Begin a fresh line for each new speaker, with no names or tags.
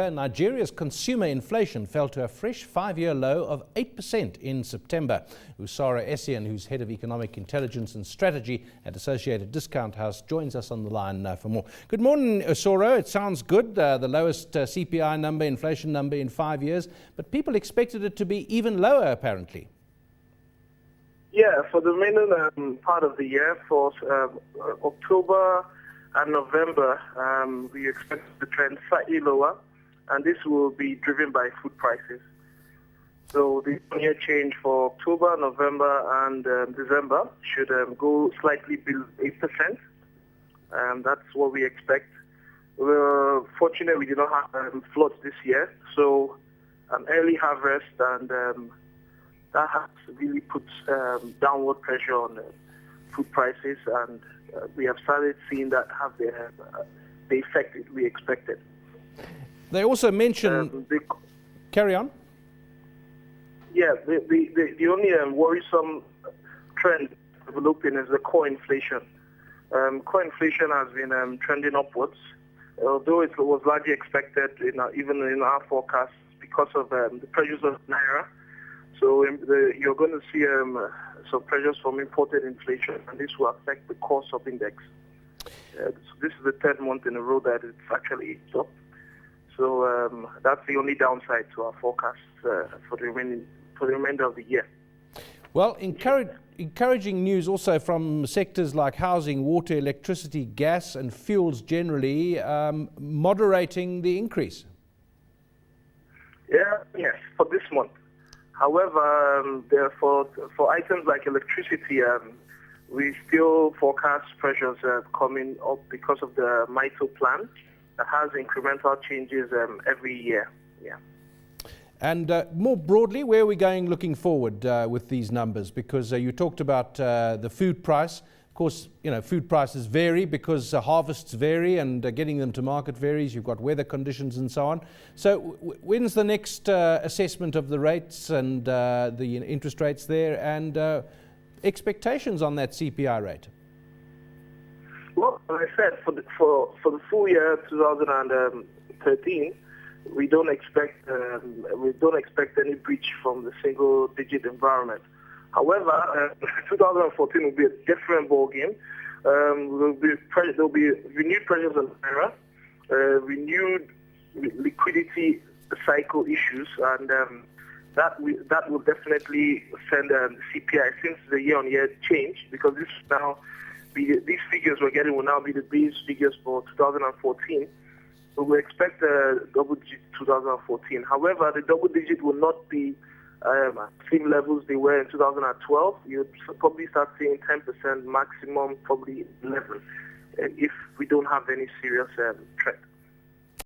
Nigeria's consumer inflation fell to a fresh 5-year low of 8% in September. Usara Essien, who's head of economic intelligence and strategy at Associated Discount House, joins us on the line for more. Good morning, Usara. It sounds good, the lowest CPI number, inflation number in 5 years, but people expected it to be even lower, apparently.
Yeah, for the remaining part of the year, for October and November, we expect the trend slightly lower, and this will be driven by food prices. So the year change for October, November, and December should go slightly below 8%. That's what we expect. We're fortunate we did not have floods this year, so an early harvest, and that has really put downward pressure on food prices, and we have started seeing that have the effect that we expected.
They also mentioned... carry on.
Yeah, the only worrisome trend developing is the core inflation. Core inflation has been trending upwards, although it was largely expected even in our forecasts because of the pressures of Naira. So you're going to see some pressures from imported inflation, and this will affect the cost of index. So this is the third month in a row that it's actually up. So that's the only downside to our forecast for the remainder of the year.
Well, encouraging news also from sectors like housing, water, electricity, gas and fuels generally, moderating the increase.
Yes, for this month. However, for items like electricity, we still forecast pressures coming up because of the MITO plan that has incremental changes every year. Yeah.
And more broadly, where are we going looking forward with these numbers? Because you talked about the food price. Of course, food prices vary because harvests vary and getting them to market varies. You've got weather conditions and so on. So when's the next assessment of the rates and the interest rates there, and expectations on that CPI rate?
Well, as I said, for the full year 2013, we don't expect any breach from the single-digit environment. However, 2014 will be a different ballgame. There'll be renewed pressures on Naira, renewed liquidity cycle issues, and that will definitely send the CPI since the year-on-year change, because these figures we're getting will now be the base figures for 2014. So we expect a double-digit 2014. However, the double-digit will not be same levels they were in 2012. You'll probably start seeing 10% maximum, probably 11%, if we don't have any serious threat.